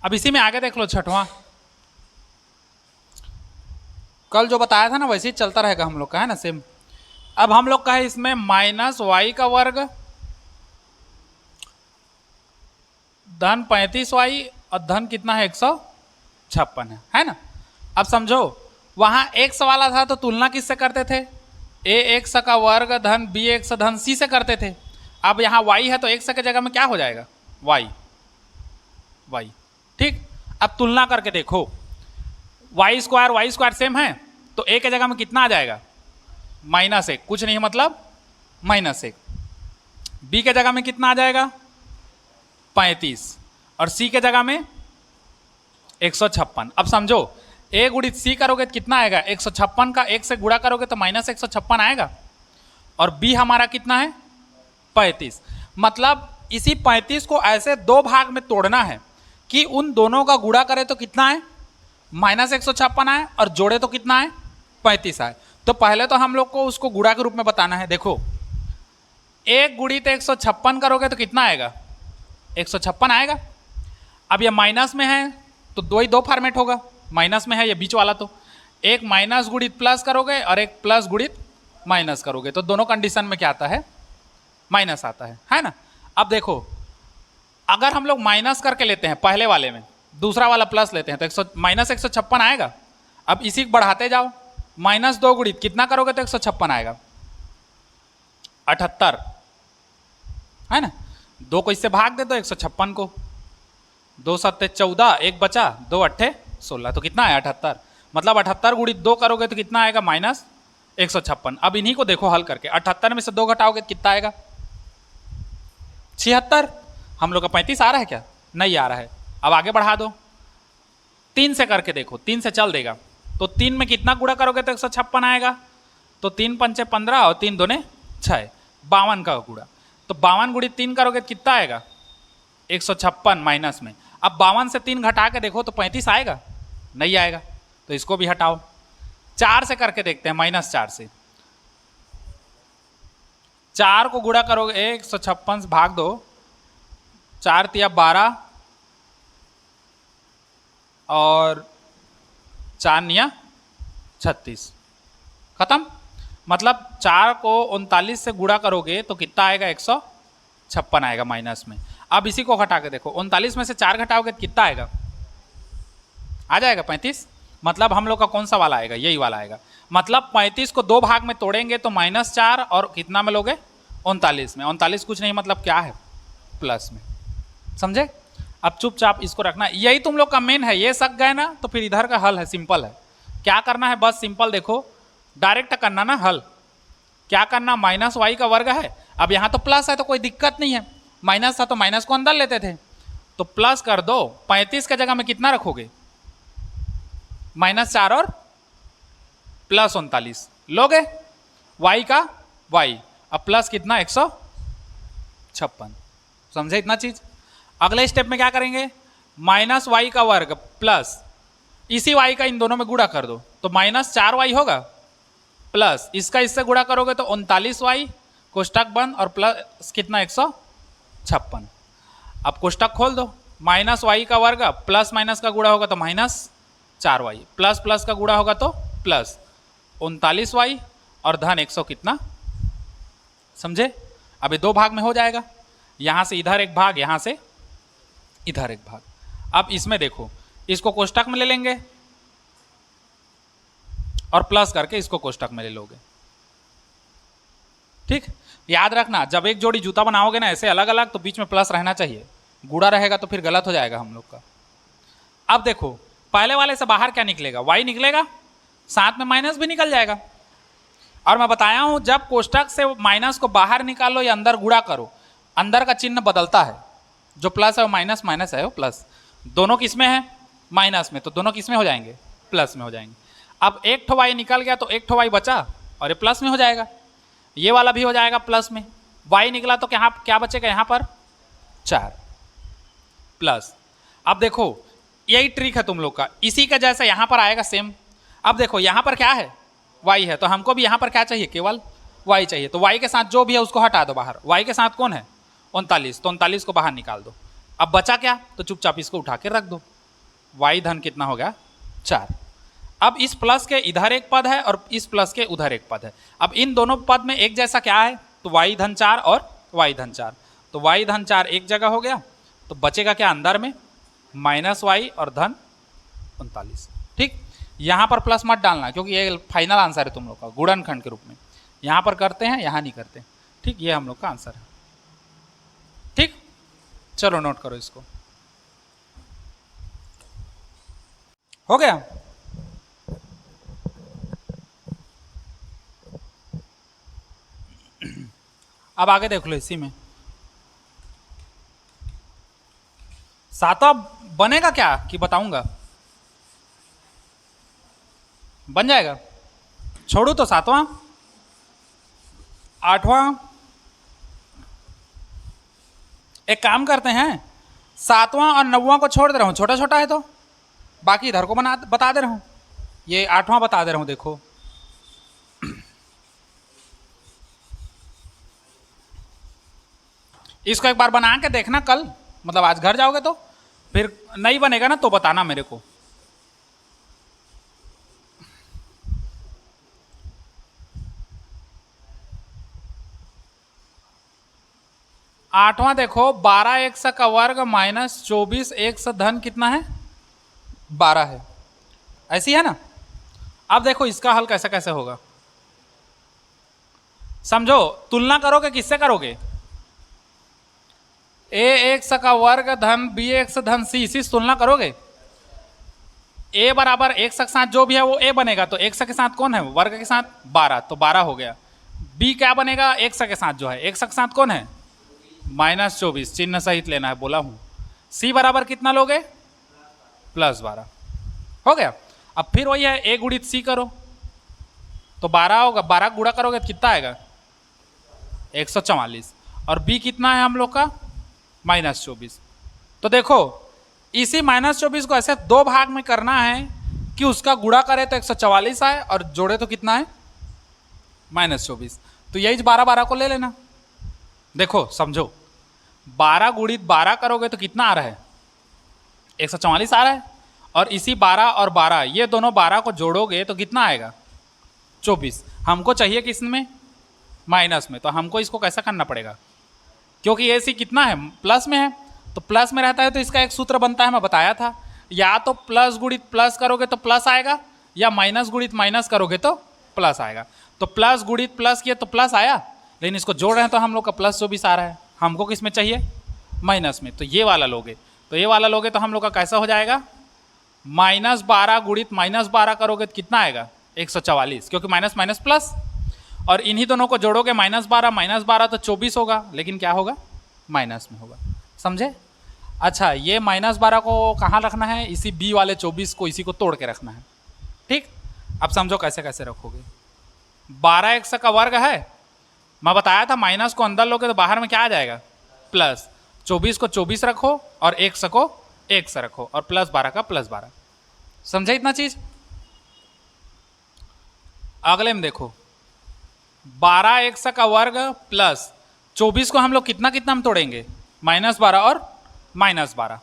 अब इसी में आगे देख लो छठवां, कल जो बताया था ना वैसे ही चलता रहेगा हम लोग का, है ना सेम। अब हम लोग का है इसमें माइनस वाई का वर्ग धन 35y और धन कितना है 156 है ना। अब समझो वहां x वाला था तो तुलना किससे करते थे, ax का वर्ग धन bx धन c से करते थे। अब यहाँ y है तो x के जगह में क्या हो जाएगा y, ठीक। अब तुलना करके देखो वाई स्क्वायर सेम है तो a के जगह में कितना आ जाएगा -1, कुछ नहीं मतलब -1। b के जगह में कितना आ जाएगा 35 और c के जगह में 156। अब समझो a गुणित c करोगे तो कितना आएगा 156 का 1 से गुणा करोगे तो -156 आएगा और b हमारा कितना है 35। मतलब इसी 35 को ऐसे दो भाग में तोड़ना है कि उन दोनों का गुणा करें तो कितना है -156 आए और जोड़े तो कितना है 35 आए। तो पहले तो हम लोग को उसको गुणा के रूप में बताना है। देखो 1 गुणित 156 करोगे तो कितना आएगा 156 आएगा। अब ये माइनस में है तो दो फॉर्मेट होगा, माइनस में है ये बीच वाला, तो एक माइनस गुणित प्लस करोगे और एक प्लस गुणित माइनस करोगे तो दोनों कंडीशन में क्या आता है माइनस आता है ना। अब देखो अगर हम लोग माइनस करके लेते हैं पहले वाले में, दूसरा वाला प्लस लेते हैं तो -156 आएगा। अब इसी को बढ़ाते जाओ, -2 गुणित कितना करोगे तो 156 आएगा 78, है ना। 2 को इससे भाग दे दो 156 को, 2 7 14, 1 बचा 2 8 16, तो कितना है 78। मतलब 78 गुणित 2 करोगे तो कितना आएगा -156। अब इन्हीं को देखो हल करके, 78 में से 2 घटाओगे तो कितना आएगा 76। हम लोग का 35 आ रहा है क्या, नहीं आ रहा है। अब आगे बढ़ा दो, 3 से करके देखो, 3 से चल देगा तो 3 में कितना गुणा करोगे तो 156 आएगा। तो 3 पंचे 15 और 3 दूने 6, 52 का गुणा। तो 52 गुणित 3 करोगे तो कितना आएगा 156 माइनस में। अब 52 से 3 घटा के देखो तो 35 आएगा, नहीं आएगा, तो इसको भी हटाओ। 4 से करके देखते हैं, -4 से 4 को गुणा करोगे 156 भाग दो, 4 तिया 12 और 4 निया 36, खत्म। मतलब 4 को 39 से गुणा करोगे तो कितना आएगा 156 आएगा माइनस में। अब इसी को घटा के देखो, 39 में से 4 घटाओगे तो कितना आएगा, आ जाएगा 35। मतलब हम लोग का कौन सा वाला आएगा, यही वाला आएगा। मतलब 35 को 2 भाग में तोड़ेंगे तो -4 और कितना में लोगे 39 में। 39 कुछ नहीं मतलब क्या है प्लस में, समझे। अब चुपचाप इसको रखना, यही तुम लोग का मेन है। ये सक गए ना तो फिर इधर का हल है, सिंपल है। क्या करना है बस सिंपल देखो, डायरेक्ट करना ना हल। क्या करना, -y का वर्ग है, अब यहाँ तो प्लस है तो कोई दिक्कत नहीं है, माइनस था तो माइनस को अंदर लेते थे, तो प्लस कर दो। 35 के जगह में कितना रखोगे -4 और +39 लोगे, y का y, अब प्लस कितना 156, समझे इतना चीज। अगले स्टेप में क्या करेंगे, -y का वर्ग प्लस इसी y का इन दोनों में गुणा कर दो तो -4y होगा, प्लस इसका इससे गुणा करोगे तो 39y, कोष्टक बंद और प्लस कितना 156। अब कोष्टक खोल दो, -y का वर्ग प्लस माइनस का गुणा होगा तो -4y, प्लस प्लस का गुणा होगा तो प्लस 39y और धन 100 कितना, समझे। अभी 2 भाग में हो जाएगा, यहां से इधर एक भाग, यहां से इधर एक भाग। अब इसमें देखो, इसको कोष्टक में ले लेंगे और प्लस करके इसको कोष्टक में ले लोगे, ठीक। याद रखना जब एक जोड़ी जूता बनाओगे ना ऐसे अलग अलग तो बीच में प्लस रहना चाहिए, गुणा रहेगा तो फिर गलत हो जाएगा हम लोग का। अब देखो पहले वाले से बाहर क्या निकलेगा, y निकलेगा, साथ में माइनस भी निकल जाएगा। और मैं बताया हूं जब कोष्टक से माइनस को बाहर निकालो या अंदर गुणा करो, अंदर का चिन्ह बदलता है, जो प्लस है वो माइनस, माइनस है वो प्लस। दोनों किसमें है माइनस में, तो दोनों किसमें हो जाएंगे प्लस में हो जाएंगे। अब एक ठो y निकल गया तो एक ठो y बचा और ये प्लस में हो जाएगा, ये वाला भी हो जाएगा प्लस में। y निकला तो क्या बचेगा यहाँ पर 4 प्लस। अब देखो यही ट्रिक है तुम लोग का, इसी का जैसा यहाँ पर आएगा सेम। अब देखो यहाँ पर क्या है y है, तो हमको भी यहाँ पर क्या चाहिए केवल y चाहिए, तो y के साथ जो भी है उसको हटा दो बाहर। y के साथ कौन है 39, तो 39 को बाहर निकाल दो। अब बचा क्या, तो चुपचाप इसको उठा के रख दो। y धन कितना हो गया 4। अब इस प्लस के इधर एक पद है और इस प्लस के उधर एक पद है। अब इन दोनों पद में एक जैसा क्या है, तो y धन 4 और y धन 4। तो y धन 4 एक जगह हो गया, तो बचेगा क्या अंदर में माइनस y और धन 39। ठीक, यहां पर प्लस मत डालना क्योंकि ये फाइनल आंसर है तुम लोग का गुणनखंड के रूप में। यहां पर करते हैं, यहां नहीं करते। ठीक, ये हम लोग का आंसर है। ठीक, चलो नोट करो इसको। हो गया। अब आगे देख लो, इसी में सातवां बनेगा क्या कि बताऊंगा, बन जाएगा। छोड़ू तो सातवां, आठवां, एक काम करते हैं, सातवां और नौवां को छोड़ दे रहा हूं, छोटा छोटा है तो बाकी इधर को बता दे रहा हूं। ये आठवां बता दे रहा हूं, देखो इसको एक बार बना के देखना कल, मतलब आज घर जाओगे तो, फिर नहीं बनेगा ना तो बताना मेरे को। आठवां देखो, 12 एक्स का वर्ग माइनस 24 एक्स धन कितना है 12 है, ऐसी है ना। अब देखो इसका हल कैसे कैसे होगा, समझो। तुलना करोगे, किससे करोगे, ए एक्स का वर्ग धन बी एक्स धन सी, इसी से तुलना करोगे। ए बराबर एक्स के साथ जो भी है वो ए बनेगा, तो एक्स के साथ कौन है, वर्ग के साथ 12, तो 12 हो गया। बी क्या बनेगा, एक्स के साथ जो है, एक्स के साथ कौन है माइनस 24, चिन्ह सहित लेना है बोला हूं। सी बराबर कितना लोगे प्लस 12, हो गया। अब फिर वही है, ए गुणित सी करो तो 12 होगा, 12 गुणा करोगे तो कितना आएगा 144, और बी कितना है हम लोग का माइनस 24। तो देखो इसी माइनस 24 को ऐसे दो भाग में करना है कि उसका गुणा करे तो 144 आए और जोड़े तो कितना है माइनस 24। तो यही 12 12 को ले लेना। देखो समझो, 12 गुणित 12 करोगे तो कितना आ रहा है 144 आ रहा है, और इसी 12 और 12 ये दोनों 12 को जोड़ोगे तो कितना आएगा 24। हमको चाहिए किस में माइनस में, तो हमको इसको कैसा करना पड़ेगा, क्योंकि ये सी कितना है प्लस में है, तो प्लस में रहता है तो इसका एक सूत्र बनता है, मैं बताया था, या तो प्लस गुणित प्लस करोगे तो प्लस आएगा, या माइनस गुणित माइनस करोगे तो प्लस आएगा। तो प्लस गुणित प्लस किया तो प्लस आया, लेकिन इसको जोड़ रहे हैं तो हम लोग का प्लस 24 आ रहा है, हमको किस में चाहिए माइनस में, तो ये वाला लोगे। तो ये वाला लोगे तो हम लोग का कैसा हो जाएगा माइनस 12 गुणित माइनस 12 करोगे तो कितना आएगा 144, क्योंकि माइनस माइनस प्लस, और इन्हीं दोनों को जोड़ोगे माइनस 12 तो 24 होगा, लेकिन क्या होगा माइनस में होगा, समझे। अच्छा, ये माइनस 12 को कहाँ रखना है, इसी बी वाले 24 को, इसी को तोड़ के रखना है। ठीक, अब समझो कैसे कैसे रखोगे। 12 एक्स का वर्ग है, मैं बताया था माइनस को अंदर लोगे तो बाहर में क्या आ जाएगा प्लस, 24 को 24 रखो और एक्स को एक्स रखो, और प्लस 12 का प्लस 12, समझे इतना चीज। अगले में देखो, 12 एक्स का वर्ग प्लस 24 को हम लोग कितना कितना में तोड़ेंगे माइनस 12 और माइनस 12,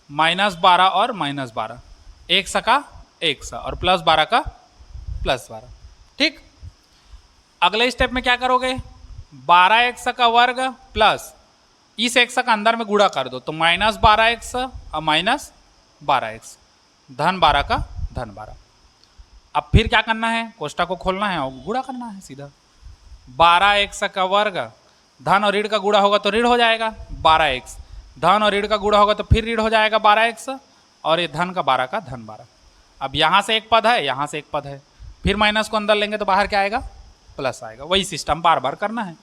माइनस 12 और माइनस 12, एक्स का एक्स और प्लस 12 का प्लस 12। ठीक, अगले स्टेप में क्या करोगे, 12 एक्स का वर्ग प्लस इस एक्स का अंदर में गुणा कर दो, तो माइनस 12 एक्स और माइनस 12 एक्स धन 12 का धन 12। अब फिर क्या करना है, कोष्ठक को खोलना है और गुणा करना है सीधा। 12 एक्स का वर्ग धन और ऋण का गुणा होगा तो ऋण हो जाएगा 12 एक्स, धन और ऋण का गुणा होगा तो फिर ऋण हो जाएगा 12 एक्स, और ये धन का 12 का धन 12। अब यहाँ से एक पद है, यहाँ से एक पद है, फिर माइनस को अंदर लेंगे तो बाहर क्या आएगा प्लस आएगा। वही सिस्टम बार बार करना है।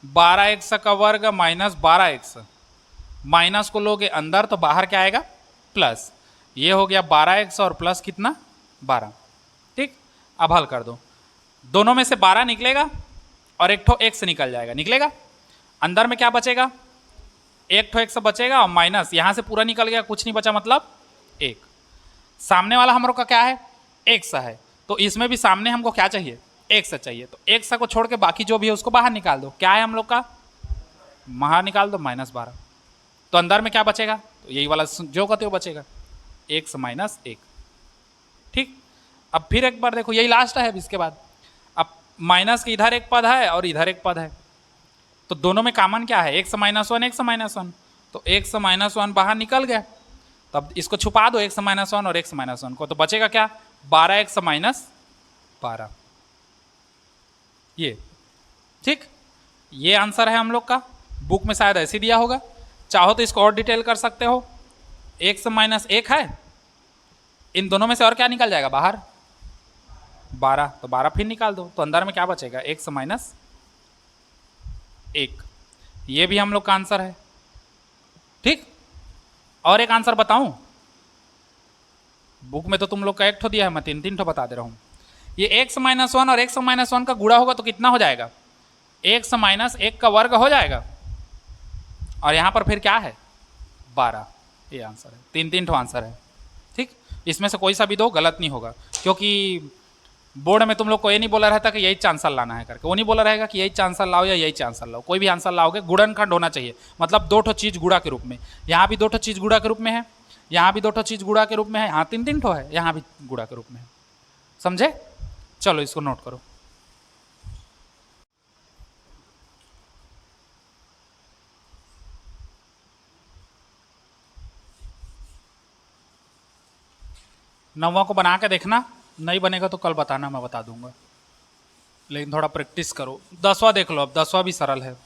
12 एक्स का वर्ग माइनस 12 एक्स, माइनस को लोगे अंदर तो बाहर क्या आएगा प्लस, ये हो गया 12 एक्स और प्लस कितना 12। ठीक, अब हल कर दो, दोनों में से 12 निकलेगा और एक ठो एक्स निकल जाएगा, निकलेगा अंदर में क्या बचेगा एक ठो एक्स बचेगा, और माइनस यहाँ से पूरा निकल गया, कुछ नहीं बचा, मतलब एक। सामने वाला हम लोग का क्या है एक्स है, तो इसमें भी सामने हमको क्या चाहिए एक्स चाहिए, तो एक्स को छोड़ के बाकी जो भी है उसको बाहर निकाल दो। क्या है हम लोग का बाहर निकाल दो माइनस 12। तो अंदर में क्या बचेगा, तो यही वाला जो कहते हो बचेगा, x माइनस 1। ठीक, अब फिर एक बार देखो, यही लास्ट है अब इसके बाद। अब माइनस के इधर एक पद है और इधर एक पद है, तो दोनों में कॉमन क्या है, x माइनस 1 x माइनस 1, तो x माइनस 1 बाहर निकल गया। तब इसको छुपा दो x माइनस 1 और x माइनस 1 को, तो बचेगा क्या, 12x माइनस 12, ये। ठीक, ये आंसर है हम लोग का। बुक में शायद ऐसे दिया होगा, चाहो तो इसको और डिटेल कर सकते हो। x माइनस 1 है, इन दोनों में से और क्या निकल जाएगा बाहर, 12, तो 12 फिर निकाल दो, तो अंदर में क्या बचेगा, x माइनस 1। ये भी हम लोग का आंसर है। ठीक, और एक आंसर बताऊं, बुक में तो तुम लोग का एक ठो दिया है, मैं 3 ठो बता दे रहा हूं। ये x माइनस 1 और x माइनस 1 का गुणा होगा तो कितना हो जाएगा, x माइनस 1 का वर्ग हो जाएगा, और यहां पर फिर क्या है, 12। ये आंसर है, 3 ठो आंसर है। ठीक, इसमें से कोई सा भी दो गलत नहीं होगा, क्योंकि बोर्ड में तुम लोग को ये नहीं बोला रहता कि यही आंसर लाना है करके, वो नहीं बोला रहेगा कि यही आंसर लाओ या यही आंसर लाओ। कोई भी आंसर लाओगे गुणनखंड होना चाहिए, मतलब 2 ठो चीज गुणा के रूप में। यहाँ भी 2 ठो चीज गुणा के रूप में है, यहाँ भी 2 ठो चीज गुणा के रूप में है, यहाँ 3 ठो है, यहाँ भी गुणा के रूप में है। समझे, चलो इसको नोट करो। नौवां को बना के देखना, नहीं बनेगा तो कल बताना, मैं बता दूंगा, लेकिन थोड़ा प्रैक्टिस करो। 10वां देख लो, अब 10वां भी सरल है।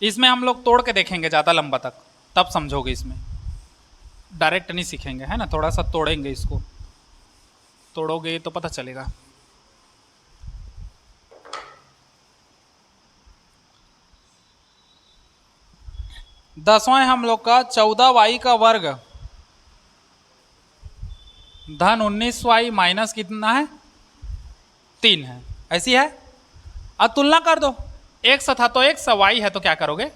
इसमें हम लोग तोड़ के देखेंगे ज़्यादा लंबा तक, तब समझोगे। इसमें डायरेक्ट नहीं सीखेंगे, है ना, थोड़ा सा तोड़ेंगे इसको, तोड़ोगे तो पता चलेगा। दसवां है हम लोग का 14y का वर्ग धन 19y माइनस कितना है, 3 है, ऐसी है। अब तुलना कर दो, x था तो x, y है तो क्या करोगे,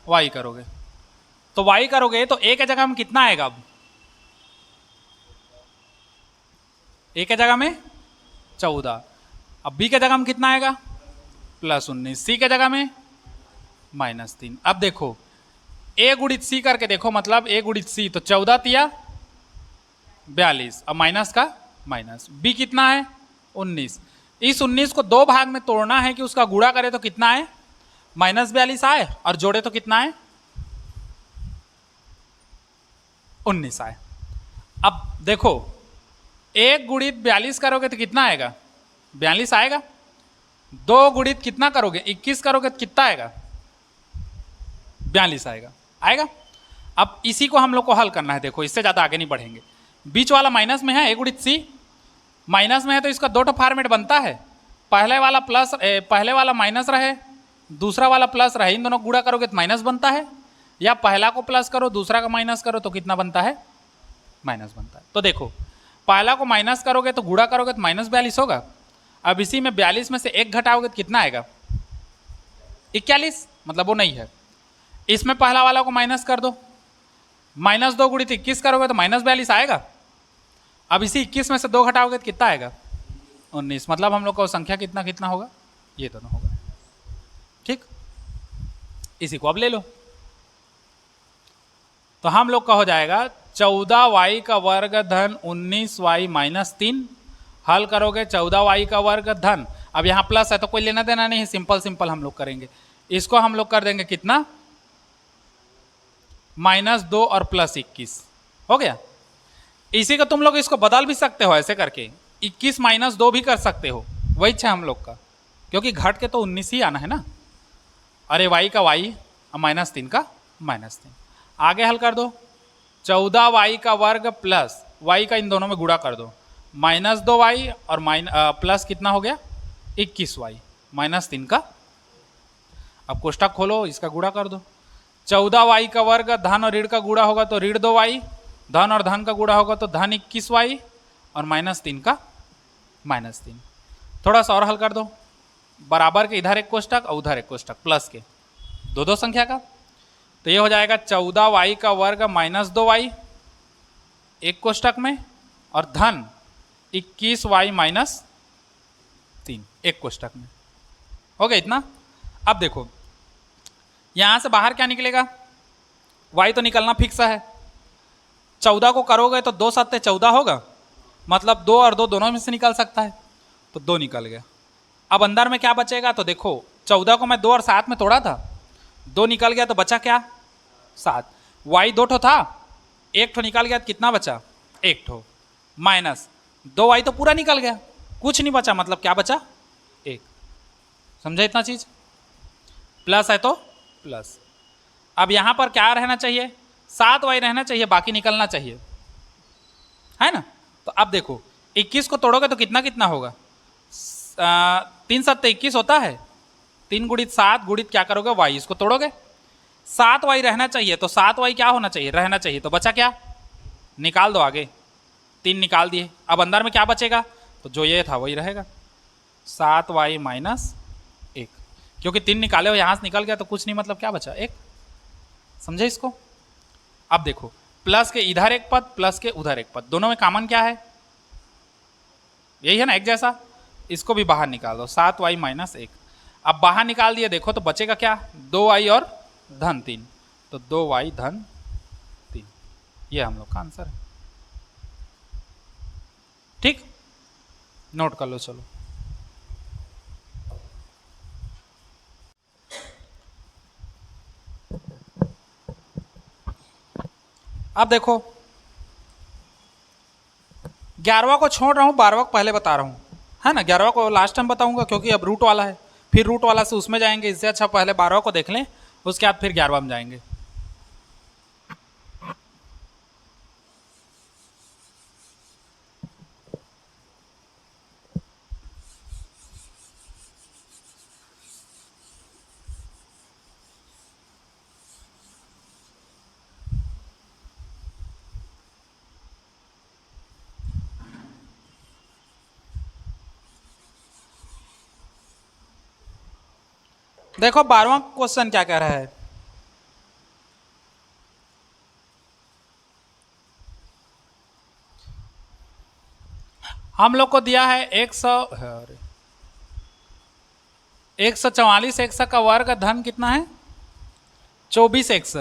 y करोगे। तो y करोगे तो a के जगह में कितना आएगा, अब a के जगह में 14, अब b के जगह में कितना आएगा, +19, c के जगह में -3। अब देखो a गुणित c करके देखो, मतलब a गुणित c, तो 14 तिया 42, अब माइनस का माइनस, b कितना है 19। इस 19 को 2 भाग में तोड़ना है कि उसका गुणा करे तो कितना है, -42 आए, और जोड़े तो कितना है, 19 आए। अब देखो 1 गुणित 42 करोगे तो कितना आएगा, 42 आएगा। 2 गुणित कितना करोगे, 21 करोगे तो कितना आएगा, 42 आएगा, आएगा। अब इसी को हम लोग को हल करना है, देखो इससे ज़्यादा आगे नहीं बढ़ेंगे। बीच वाला माइनस में है, a गुणित c माइनस में है, तो इसका 2 ठो फॉर्मेट बनता है, पहले वाला प्लस, पहले वाला माइनस रहे, दूसरा वाला प्लस रहे, इन दोनों गुणा करोगे तो माइनस बनता है, या पहला को प्लस करो दूसरा का माइनस करो तो कितना बनता है, माइनस बनता है। तो देखो पहला को माइनस करोगे तो गुणा करोगे तो -42 होगा। अब इसी में 42 में से 1 घटाओगे तो कितना आएगा, 41, मतलब वो नहीं है। इसमें पहला वाला को माइनस कर दो, -2 गुणित 21 करोगे तो -42 आएगा। अब इसी 21 में से 2 घटाओगे तो कितना आएगा, 19, मतलब हम लोग को संख्या कितना कितना होगा, ये दोनों होगा। ठीक, इसी को अब ले लो, तो हम लोग का हो जाएगा 14y का वर्ग धन 19y माइनस 3। हल करोगे 14y का वर्ग धन, अब यहाँ प्लस है तो कोई लेना देना नहीं है, सिंपल सिंपल हम लोग करेंगे। इसको हम लोग कर देंगे कितना, -2 और +21 हो गया। इसी को तुम लोग इसको बदल भी सकते हो ऐसे करके, 21 - 2 भी कर सकते हो, वही है हम लोग का, क्योंकि घट के तो 19 ही आना है ना। अरे y का y और -3 का -3, आगे हल कर दो। 14y का वर्ग प्लस y का इन दोनों में गुणा कर दो, -2y और प्लस कितना हो गया 21y -3 का। अब कोष्टक खोलो, इसका गुणा कर दो। 14y का वर्ग धन और ऋण का गुणा होगा तो ऋण 2y, धन और धन का गुणा होगा तो धन 21y, और -3 का -3। थोड़ा सा और हल कर दो, बराबर के इधर एक कोष्टक और उधर एक कोष्टक, प्लस के दो संख्या का, तो ये हो जाएगा 14y का वर्ग -2y एक कोष्टक में, और धन 21y -3 एक कोष्टक में। हो गया इतना। अब देखो यहां से बाहर क्या निकलेगा, y तो निकलना फिक्स है। 14 को करोगे तो 2 7 14 होगा, मतलब 2 और 2 दोनों में से निकल सकता है, तो 2 निकल गया। अब अंदर में क्या बचेगा, तो देखो 14 को मैं 2 और 7 में तोड़ा था, 2 निकल गया तो बचा क्या, 7। y 2 ठो था, 1 ठो निकल गया तो कितना बचा, 1 ठो, माइनस 2y तो पूरा निकल गया, कुछ नहीं बचा, मतलब क्या बचा, 1। समझे इतना चीज, प्लस है तो प्लस। अब यहां पर क्या रहना चाहिए, 7y रहना चाहिए, बाकी निकलना चाहिए, है ना। तो अब देखो 21 को तोड़ोगे तो कितना कितना होगा, 3 7 21 होता है, 3 गुणित 7 गुणित क्या करोगे y, इसको तोड़ोगे, 7y रहना चाहिए, तो 7y क्या होना चाहिए, रहना चाहिए, तो बचा क्या, निकाल दो आगे, 3 निकाल दिए। अब अंदर में क्या बचेगा, तो जो ये था वही रहेगा, 7y माइनस 1, क्योंकि 3 निकाले हो, यहां से निकल गया तो कुछ नहीं, मतलब क्या बचा, 1। समझे इसको। अब देखो प्लस के इधर एक पद, प्लस के उधर एक पद, दोनों में कॉमन क्या है, यही है ना, एक जैसा। इसको भी बाहर निकाल दो, 7y माइनस 1। अब बाहर निकाल दिए, देखो तो बचेगा क्या, 2y और धन 3, तो 2y धन 3, ये हम लोग का आंसर है। ठीक, नोट कर लो। चलो अब देखो 11वां को छोड़ रहा हूं, 12वां को पहले बता रहा हूं, है ना। 11वां को लास्ट टाइम बताऊंगा क्योंकि अब रूट वाला है, फिर रूट वाला से उसमें जाएंगे, इससे अच्छा पहले 12वां को देख लें, उसके बाद फिर 11वां में जाएंगे। देखो 12वां क्वेश्चन क्या कह रहा है, हम लोग को दिया है 144 एक्स का वर्ग धन कितना है 24 एक्स,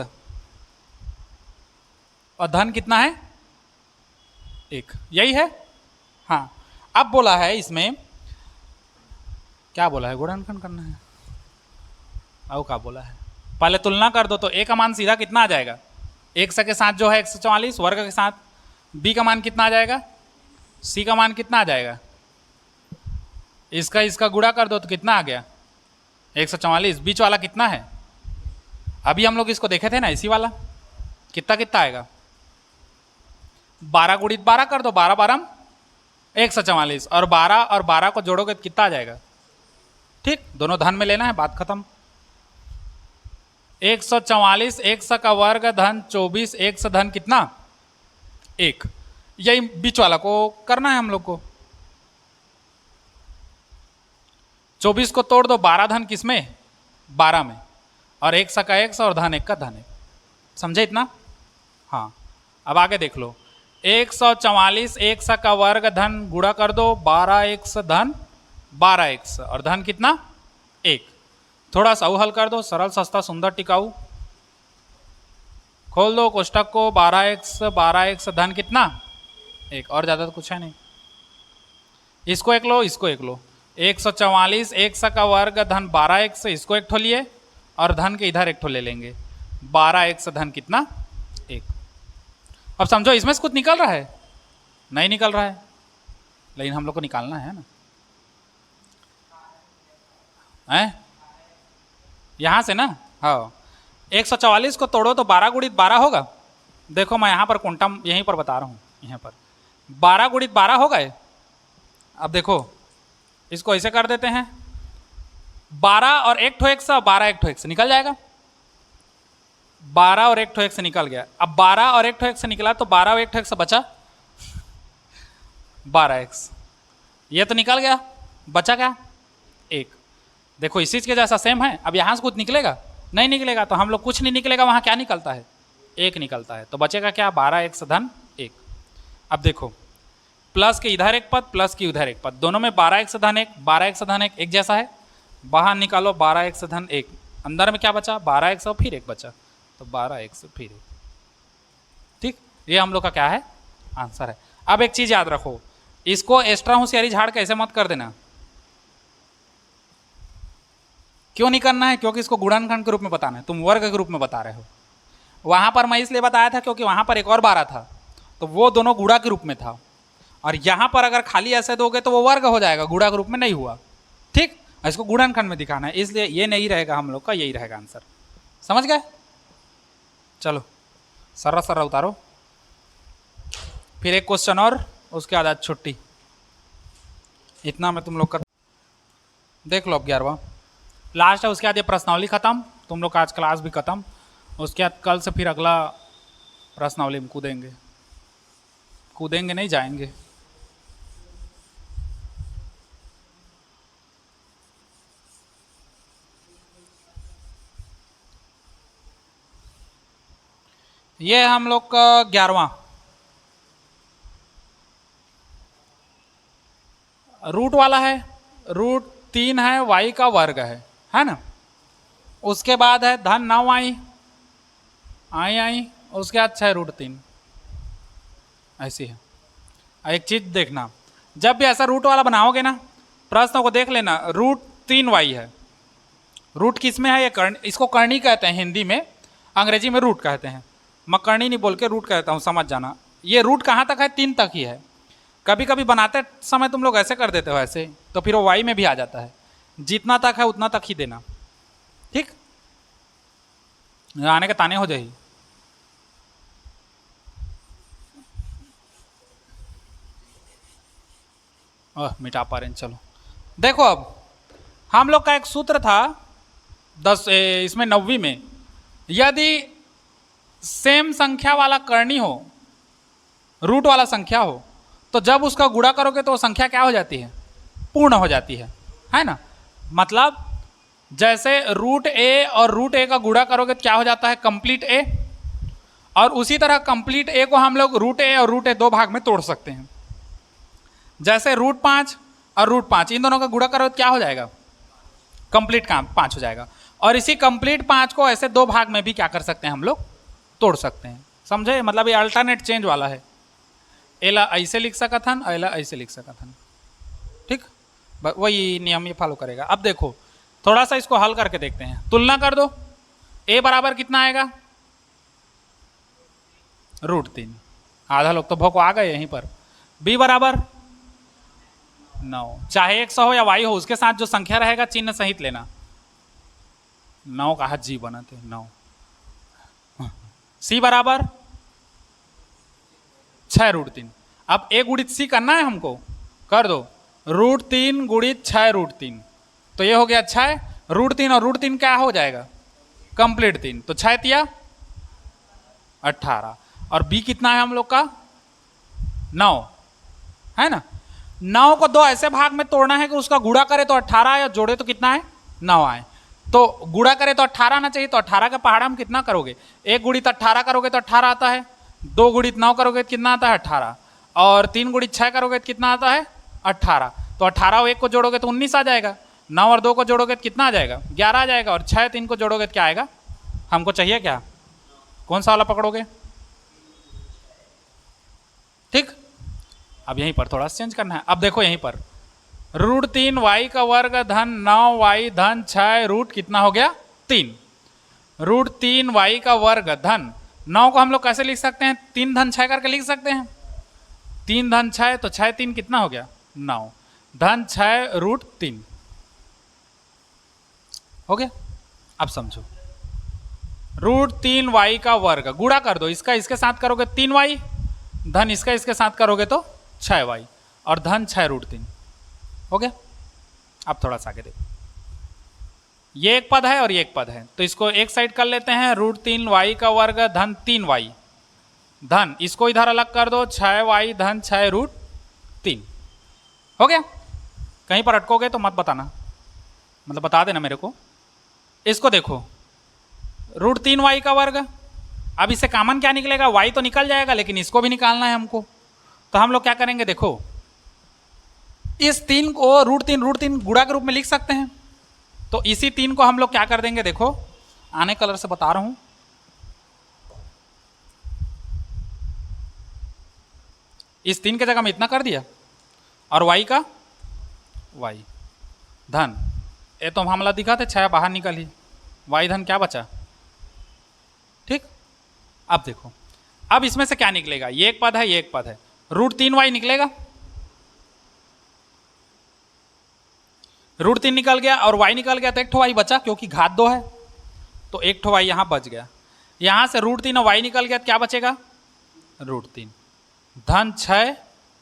और धन कितना है 1, यही है। हाँ, अब बोला है इसमें, क्या बोला है, गुणनखंड करना है, अब क्या बोला है, पहले तुलना कर दो, तो ए का मान सीधा कितना आ जाएगा, एक्स के साथ जो है 144, वर्ग के साथ बी का मान कितना आ जाएगा, सी का मान कितना आ जाएगा, इसका गुणा कर दो तो कितना आ गया 144, बीच वाला कितना है, अभी हम लोग इसको देखे थे ना, इसी वाला, कितना कितना आएगा, 12 गुणित 12 कर दो, 12 12 144, और 12 को जोड़ोगे तो कितना आ जाएगा, ठीक, दोनों धन में लेना है, बात खत्म। 144 एक्स का वर्ग धन 24 एक्स धन कितना 1, यही बीच वाला को करना है हम लोग को। 24 को तोड़ दो, 12 धन किसमें 12 में, और एक्स का एक्स और धन 1 का धन 1, समझे इतना। हाँ, अब आगे देख लो, 144 एक्स का वर्ग धन गुणा कर दो 12 एक्स धन 12 एक्स, और धन कितना 1, थोड़ा सा हल कर दो, सरल सस्ता सुंदर टिकाऊ, खोल दो कोष्टक को, 12 एक्स धन कितना 1, और ज़्यादा तो कुछ है नहीं, इसको एक लो, इसको एक लो, 144 एक्स का वर्ग धन 12 एक्स, इसको एक ठो लिए, और धन के इधर एक ठो ले लेंगे, 12 एक्स धन कितना 1। अब समझो इसमें से कुछ निकल रहा है, नहीं निकल रहा है, लेकिन हम लोग को निकालना है ना, हैं यहाँ से ना। हाँ, 144 को तोड़ो तो 12 गुणित 12 होगा, देखो मैं यहाँ पर क्वांटम यहीं पर बता रहा हूँ, यहाँ पर 12 गुणित 12 हो गए। अब देखो इसको ऐसे कर देते हैं, 12 और 1 ठो एक्स, 12 1 ठो एक्स निकल जाएगा, 12 और 1 ठो एक्स निकल गया। अब 12 और 1 ठो एक्स निकला तो 12 और 1 ठो एक्स बचा 12 एक्स, ये तो निकल गया, बचा क्या 1। देखो इसी के जैसा सेम है, अब यहाँ से कुछ निकलेगा नहीं निकलेगा, तो हम लोग कुछ नहीं निकलेगा, वहाँ क्या निकलता है 1 निकलता है, तो बचेगा क्या 12 एक्स धन 1। अब देखो प्लस के इधर एक पद, प्लस के उधर एक पद, दोनों में 12 एक्स धन 1, 12 एक्स धन 1 एक जैसा है, बाहर निकालो 12 एक्स धन 1, अंदर में क्या बचा 12 एक्स और फिर 1 बचा, तो 12 एक से फिर 1। ठीक, ये हम लोग का क्या है, आंसर है। अब एक चीज याद रखो, इसको एक्स्ट्रा होशियारी झाड़ कैसे मत कर देना। क्यों नहीं करना है, क्योंकि इसको गुणनखंड के रूप में बताना है, तुम वर्ग के रूप में बता रहे हो। वहां पर मैं इसलिए बताया था क्योंकि वहां पर एक और 12 था, तो वो दोनों गुणा के रूप में था, और यहां पर अगर खाली ऐसे दोगे तो वो वर्ग हो जाएगा, गुणा के रूप में नहीं हुआ। ठीक, इसको गुणनखंड में दिखाना है, इसलिए ये नहीं रहेगा हम लोग का, यही रहेगा आंसर। समझ गए? चलो सर्रा सर्रा उतारो, फिर एक क्वेश्चन और, उसके बाद आज छुट्टी। इतना मैं तुम लोग का देख लो। अब 11वां लास्ट है, उसके बाद ये प्रश्नावली खत्म, तुम लोग का आज क्लास भी खत्म। उसके बाद कल से फिर अगला प्रश्नावली में कूदेंगे, कूदेंगे नहीं, जाएंगे। ये हम लोग का 11वां रूट वाला है, रूट 3 है, y का वर्ग है ना। उसके बाद है धन 9 आई, उसके बाद 6 रूट 3, ऐसी है। एक चीज देखना, जब भी ऐसा रूट वाला बनाओगे ना, प्रश्न को देख लेना, रूट 3y है। रूट किस में है, ये इसको करनी कहते हैं हिंदी में, अंग्रेजी में रूट कहते हैं। मैं करनी नहीं बोल के रूट कहता हूँ, समझ जाना। ये रूट कहाँ तक है, 3 तक ही है। कभी कभी बनाते समय तुम लोग ऐसे कर देते हो ऐसे, तो फिर वो वाई में भी आ जाता है। जितना तक है उतना तक ही देना, ठीक, आने के ताने हो जाएगी। मिटा पा रहे हैं, चलो देखो। अब हम लोग का एक सूत्र था 10 इसमें 9वीं में, यदि सेम संख्या वाला करनी हो, रूट वाला संख्या हो, तो जब उसका गुणा करोगे तो वो संख्या क्या हो जाती है, पूर्ण हो जाती है ना। मतलब जैसे रूट ए और रूट ए का गुणा करोगे तो क्या हो जाता है, कंप्लीट ए। और उसी तरह कंप्लीट ए को हम लोग रूट ए और रूट ए 2 भाग में तोड़ सकते हैं। जैसे रूट 5 और रूट 5, इन दोनों का गुणा करोगे तो क्या हो जाएगा, कंप्लीट का 5 हो जाएगा। और इसी कंप्लीट 5 को ऐसे 2 भाग में भी क्या कर सकते हैं, हम लोग तोड़ सकते हैं। समझे? मतलब ये अल्टरनेट चेंज वाला है। एला ऐसे लिख सकत हन, एला ऐसे लिख सकत हन, ठीक, वही नियम ये फॉलो करेगा। अब देखो थोड़ा सा इसको हल करके देखते हैं, तुलना कर दो। ए बराबर कितना आएगा, रूट 3, आधा लोग तो भोको आ गए यहीं पर। बी बराबर 9, चाहे x हो या y हो, उसके साथ जो संख्या रहेगा चिन्ह सहित लेना। 9 का हाथ जी बना थे 9। सी बराबर 6 रूट 3। अब ए गुणित सी करना है हमको, कर दो, रूट 3 गुणित 6 रूट 3, तो ये हो गया 6 रूट 3, और रूट 3 क्या हो जाएगा, कंप्लीट 3, तो 6 तिया 18। और बी कितना है हम लोग का, 9 है ना। 9 को 2 ऐसे भाग में तोड़ना है कि उसका गुणा करे तो 18 आए, और जोड़े तो कितना है, 9 आए। तो गुणा करे तो 18 आना चाहिए, तो 18 का पहाड़ा हम कितना करोगे, 1 गुणित 18 करोगे तो 18 आता है, 2 गुणित 9 करोगे तो कितना आता है, 18, और 3 गुणित 6 करोगे तो कितना आता है, 18। तो 18 और 1 को जोड़ोगे तो 19 आ जाएगा, 9 और 2 को जोड़ोगे तो कितना आ जाएगा, 11 आ जाएगा, और 6 3 को जोड़ोगे तो क्या आएगा। हमको चाहिए क्या, कौन सा वाला पकड़ोगे, ठीक। अब यहीं पर थोड़ा सा चेंज करना है। अब देखो यहीं पर रूट 3 वाई का वर्ग धन 9 वाई धन 6 रूट कितना हो गया, 3। रूट 3 वाई का वर्ग धन 9 को हम लोग कैसे लिख सकते हैं, 3 धन 6 करके लिख सकते हैं। 3 धन 6, तो 6 3 कितना हो गया, 9 धन 6 रूट 3 हो गया। अब समझो, रूट 3 वाई का वर्ग गुणा कर दो, इसका इसके साथ करोगे 3 वाई, धन इसका इसके साथ करोगे तो 6 वाई, और धन 6 रूट 3 हो गया। अब थोड़ा सा आगे देखो, ये एक पद है और ये एक पद है, तो इसको एक साइड कर लेते हैं, रूट 3 वाई का वर्ग धन 3 वाई, धन इसको इधर अलग कर दो, 6 वाई धन 6 रूट 3 हो गया। कहीं पर अटकोगे तो मत बताना, मतलब बता देना मेरे को। इसको देखो, रूट 3 वाई का वर्ग, अब इसे कॉमन क्या निकलेगा, वाई तो निकल जाएगा, लेकिन इसको भी निकालना है हमको। तो हम लोग क्या करेंगे, देखो इस 3 को रूट 3 गुणा के रूप में लिख सकते हैं। तो इसी 3 को हम लोग क्या कर देंगे, देखो आने कलर से बता रहा हूं, इस 3 के जगह में इतना कर दिया, और y का y धन, ये तो मामला दिखा थे, 6 बाहर निकली, y धन क्या बचा, ठीक। अब देखो, अब इसमें से क्या निकलेगा, ये एक पद है, ये एक पद है, √3y निकलेगा, √3 निकल गया और y निकल गया, तो एक ठो y बचा, क्योंकि घात 2 है तो एक ठो y यहां बच गया। यहां से √3 और y निकल गया तो क्या बचेगा, √3 धन 6,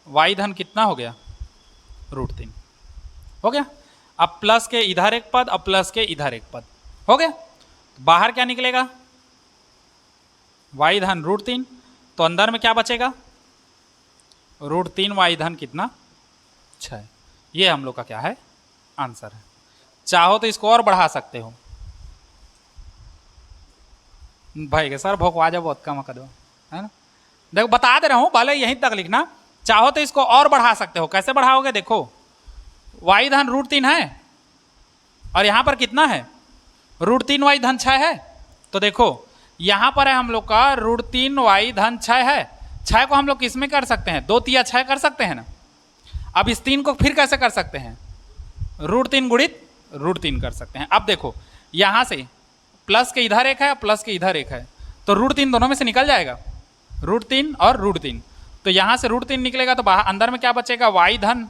y धन कितना हो गया, √3 हो गया। अब प्लस के इधर एक पद, अब प्लस के इधर एक पद हो गया, बाहर क्या निकलेगा, y धन √3, तो अंदर में क्या बचेगा, √3 y धन कितना, 6। ये हम लोग का क्या है, आंसर है। चाहो तो इसको और बढ़ा सकते हो भाई के सर, भोकवा जा बहुत कम कर दो, है ना। देखो बता दे रहा हूं, भले यहीं तक लिखना, चाहो तो इसको और बढ़ा सकते हो। कैसे बढ़ाओगे, देखो y धन √3 है और यहां पर कितना है, √3 y धन 6 है, तो देखो यहां पर है हम लोग का √3 y धन 6 है। 6 को हम लोग किस में कर सकते हैं, 2 तिया 6 कर सकते हैं ना। अब इस 3 को फिर कैसे कर सकते हैं, √3 गुणित √3 कर सकते हैं। अब देखो यहां से प्लस के इधर एक है, प्लस के इधर एक है, तो √3 दोनों में से निकल जाएगा, √3 और √3, तो यहां से √3 निकलेगा, तो बाहर अंदर में क्या बचेगा, y धन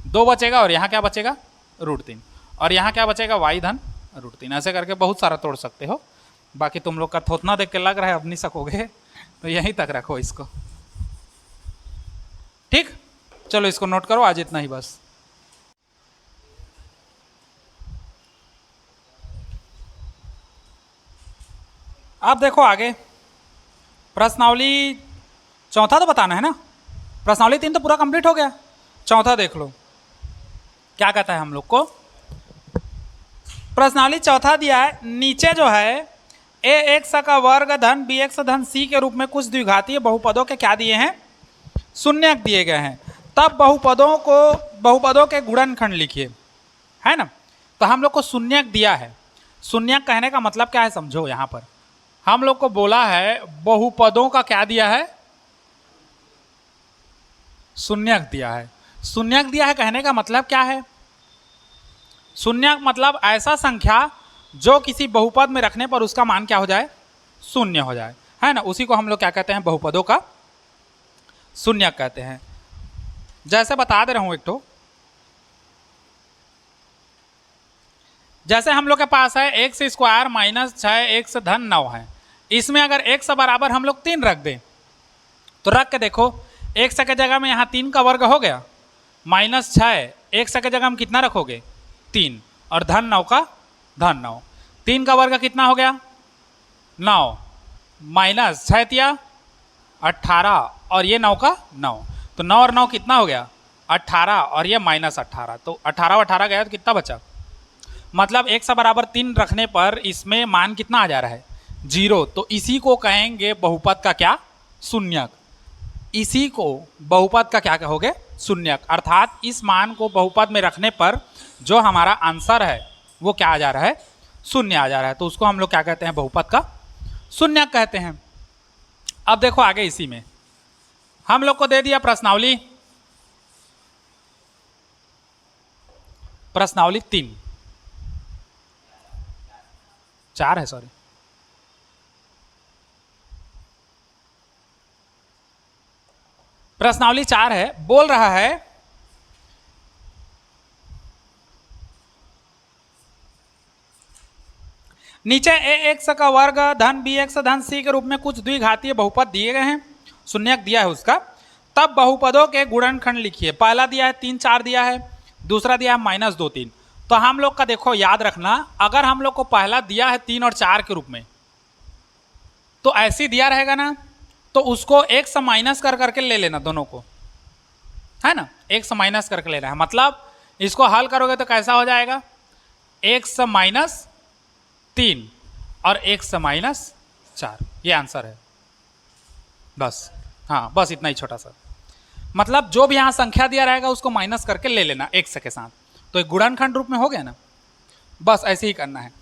2 बचेगा, और यहाँ क्या बचेगा, √3, और यहाँ क्या बचेगा, y धन √3। ऐसे करके बहुत सारा तोड़ सकते हो। बाकी तुम लोग का थोतना देख के लग रहा है अब नहीं सकोगे, तो यहीं तक रखो इसको, ठीक। चलो इसको नोट करो, आज इतना ही बस। अब देखो आगे, प्रश्नावली चौथा तो बताना है ना, प्रश्नावली 3 तो पूरा कंप्लीट हो गया, चौथा देख लो क्या कहता है हम लोग को। प्रश्नावली चौथा दिया है, नीचे जो है ax का वर्ग धन bx धन c के रूप में कुछ द्विघातीय बहुपदों के क्या दिए हैं, शून्यक दिए गए हैं। तब बहुपदों के गुणनखंड लिखिए, है ना। तो हम लोग को शून्यक दिया है, शून्यक कहने का मतलब क्या है समझो। यहां पर हम लोग को बोला है बहुपदों का क्या दिया है, शून्यक दिया है। शून्यक दिया है कहने का मतलब क्या है, शून्यक मतलब ऐसा संख्या जो किसी बहुपद में रखने पर उसका मान क्या हो जाए, शून्य हो जाए, है ना। उसी को हम लोग क्या कहते हैं, बहुपदों का शून्यक कहते हैं। जैसे बता दे रहा हूं एक तो, जैसे हम लोग के पास है x² - 6x धन 9 है, इसमें अगर x बराबर हम लोग 3 रख दें, तो रख के देखो, x के जगह में यहाँ 3 का वर्ग हो गया, -6, x के जगह में कितना रखोगे, 3, और धन 9 का धन 9, 3 का वर्ग कितना हो गया, 9, -6 तिया 18, और ये 9 का 9, तो 9 और 9 कितना हो गया, 18, और ये -18, तो 18 18 गया तो कितना बचा, मतलब x बराबर 3 रखने पर इसमें मान कितना आ जा रहा है, 0। तो इसी को कहेंगे बहुपद का क्या, शून्यक। इसी को बहुपद का क्या कहोगे, शून्यक। अर्थात इस मान को बहुपद में रखने पर जो हमारा आंसर है वो क्या आ जा रहा है, शून्य आ जा रहा है, तो उसको हम लोग क्या कहते हैं, बहुपद का शून्यक कहते हैं। अब देखो आगे, इसी में हम लोग को दे दिया प्रश्नावली 4 है, सॉरी, प्रश्नावली 4 है। बोल रहा है नीचे ax का वर्ग धन bx धन c के रूप में कुछ द्विघातीय बहुपद दिए गए हैं, शून्यक दिया है उसका। तब बहुपदों के गुणनखंड लिखिए। पहला दिया है 3 4 दिया है, दूसरा दिया है -2 3। तो हम लोग का देखो याद रखना, अगर हम लोग को पहला दिया है 3 और 4 के रूप में, तो ऐसे दिया रहेगा ना, तो उसको एक से माइनस कर करके ले लेना दोनों को, है ना, एक से माइनस करके लेना है। मतलब इसको हल करोगे तो कैसा हो जाएगा, 1 से -3 और 1 से -4, ये आंसर है बस। हाँ बस इतना ही छोटा सा, मतलब जो भी यहाँ संख्या दिया रहेगा उसको माइनस करके ले लेना x के साथ, तो एक गुणनखंड रूप में हो गया ना। बस ऐसे ही करना है।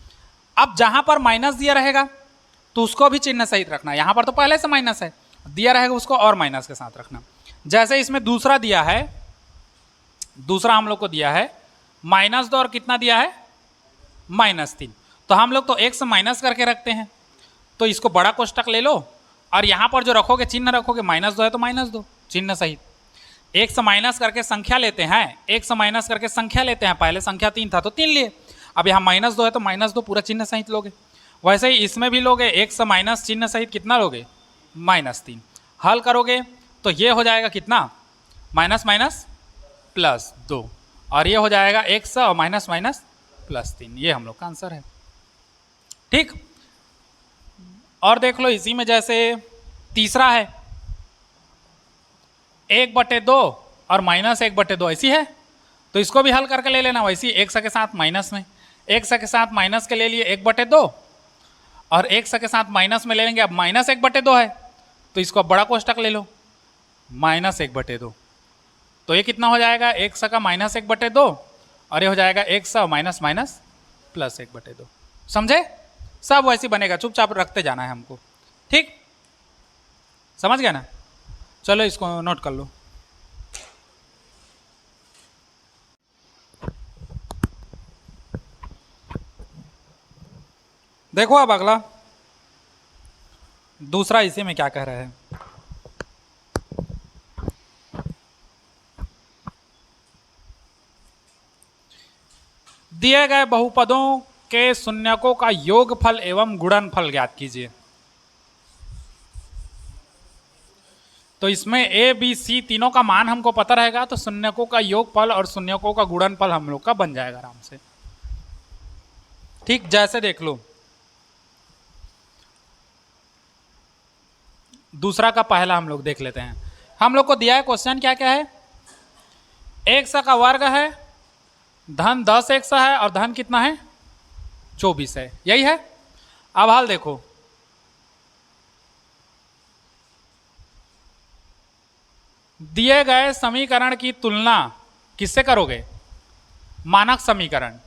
अब जहां पर माइनस दिया रहेगा तो उसको भी चिन्ह सहित रखना। यहाँ पर तो पहले से माइनस है, दिया रहेगा उसको और माइनस के साथ रखना। जैसे इसमें दूसरा दिया है, दूसरा हम लोग को दिया है -2 और कितना दिया है -3, तो हम लोग तो एक से माइनस करके रखते हैं, तो इसको बड़ा कोष्टक ले लो और यहाँ पर जो रखोगे चिन्ह रखोगे -2 है तो -2 चिन्ह सहित। एक से माइनस करके संख्या लेते हैं, एक से माइनस करके संख्या लेते हैं, पहले संख्या 3 था तो 3 लिए, अब यहाँ -2 है तो -2 पूरा चिन्ह सहित लोगे। वैसे ही इसमें भी लोगे, एक से माइनस चिन्ह सहित कितना लोगे -3। हल करोगे तो ये हो जाएगा कितना -+2 और ये हो जाएगा x और -+3। ये हम लोग का आंसर है। ठीक, और देख लो इसी में जैसे तीसरा है 1/2 और -1/2 ऐसी है, तो इसको भी हल करके ले लेना। वैसी x के साथ माइनस में, x के साथ माइनस के ले लिए 1/2 और x के साथ माइनस में ले लेंगे, अब -1/2 है तो इसको अब बड़ा कोष्टक ले लो -1/2, तो ये कितना हो जाएगा x का -1/2 और ये हो जाएगा x और -+1/2। समझे? सब वैसे बनेगा, चुपचाप रखते जाना है हमको। ठीक, समझ गया ना? चलो इसको नोट कर लो। देखो अब अगला दूसरा इसी में क्या कह रहे हैं। दिए गए बहुपदों के शून्यकों का योगफल एवं गुणनफल ज्ञात कीजिए। तो इसमें ए बी सी तीनों का मान हमको पता रहेगा, तो शून्यकों का योगफल और शून्यकों का गुणनफल हम लोग का बन जाएगा आराम से। ठीक, जैसे देख लो दूसरा का पहला हम लोग देख लेते हैं। हम लोग को दिया है क्वेश्चन क्या क्या है, x का वर्ग है, धन 10x है और धन कितना है 24 है, यही है। अब हाल देखो, दिए गए समीकरण की तुलना किससे करोगे, मानक समीकरण।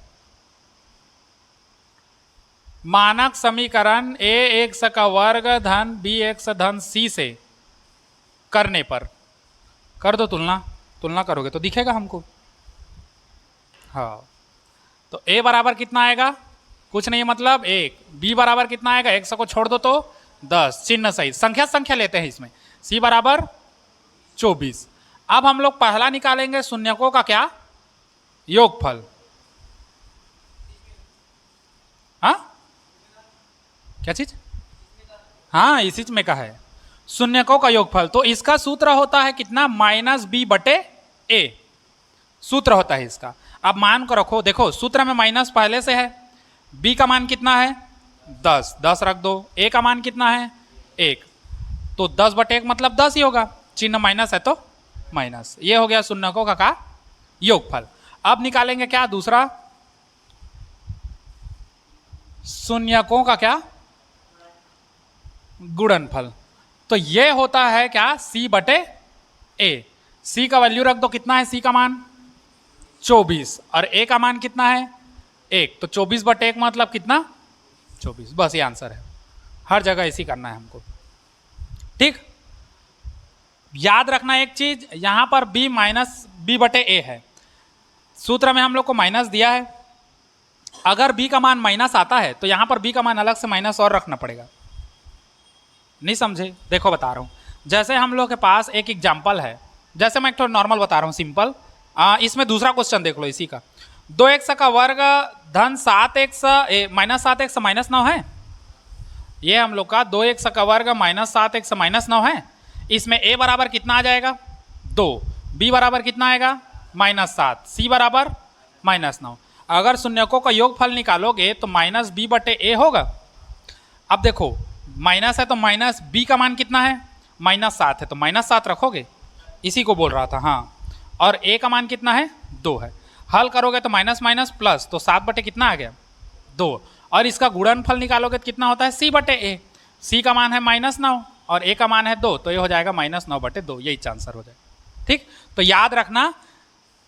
मानक समीकरण ax का वर्ग धन bx धन c से करने पर कर दो तुलना, तुलना करोगे तो दिखेगा हमको। हाँ, तो a बराबर कितना आएगा, कुछ नहीं मतलब 1, b बराबर कितना आएगा, x को छोड़ दो तो 10 चिन्ह सहित, संख्या लेते हैं इसमें, c बराबर 24। अब हम लोग पहला निकालेंगे शून्यकों का क्या योगफल। हाँ क्या चीज, हाँ इसी में का है शून्यकों का योगफल। तो इसका सूत्र होता है कितना -b/a सूत्र होता है इसका। अब मान को रखो, देखो सूत्र में माइनस पहले से है, b का मान कितना है 10 रख दो, a का मान कितना है 1, तो 10/1 मतलब 10 ही होगा, चिन्ह माइनस है तो माइनस। ये हो गया शून्यकों का योगफल। अब निकालेंगे क्या दूसरा, शून्यकों का क्या गुणनफल। तो ये होता है क्या c/a, c का वैल्यू रख दो, कितना है c का मान 24 और a का मान कितना है 1, तो 24/1 मतलब कितना 24। बस ये आंसर है, हर जगह इसी करना है हमको। ठीक, याद रखना एक चीज, यहां पर b/a है, सूत्र में हम लोग को माइनस दिया है, अगर b का मान माइनस आता है तो यहां पर b का मान अलग से माइनस और रखना पड़ेगा। नहीं समझे? देखो बता रहा हूं, जैसे हम लोग के पास एक एग्जाम्पल है, जैसे मैं एक तो नॉर्मल बता रहा हूं सिंपल, इसमें दूसरा क्वेश्चन देख लो इसी का, 2x का वर्ग धन 7x -7x -9 है। ये हम लोग का 2x का वर्ग -7x -9 है। इसमें a बराबर कितना आ जाएगा 2, b बराबर कितना आएगा -7, c बराबर -9। अगर शून्यकों का योगफल निकालोगे तो -b/a होगा। अब देखो माइनस है तो माइनस b का मान कितना है -7 है, तो -7 रखोगे, इसी को बोल रहा था। हाँ, और a का मान कितना है 2 है, हल करोगे तो माइनस माइनस प्लस, तो 7/, कितना आ गया 2, और इसका गुणनफल निकालोगे तो कितना होता है c/a, c का मान है -9 और a का मान है 2, तो ये हो जाएगा -9/2, यही आंसर हो जाएगा। ठीक, तो याद रखना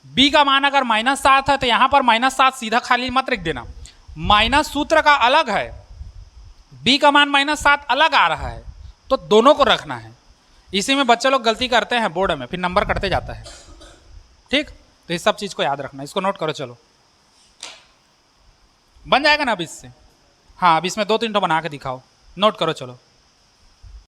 b का मान अगर -7 है तो यहाँ पर -7 सीधा खाली मत लिख देना, माइनस सूत्र का अलग है, b का मान -7 अलग आ रहा है, तो दोनों को रखना है, इसी में बच्चे लोग गलती करते हैं बोर्ड में, फिर नंबर कटते जाता है। ठीक, तो इस सब चीज को याद रखना, इसको नोट करो। चलो बन जाएगा ना अब इससे? हाँ, अब इसमें 2-3 बना के दिखाओ, नोट करो। चलो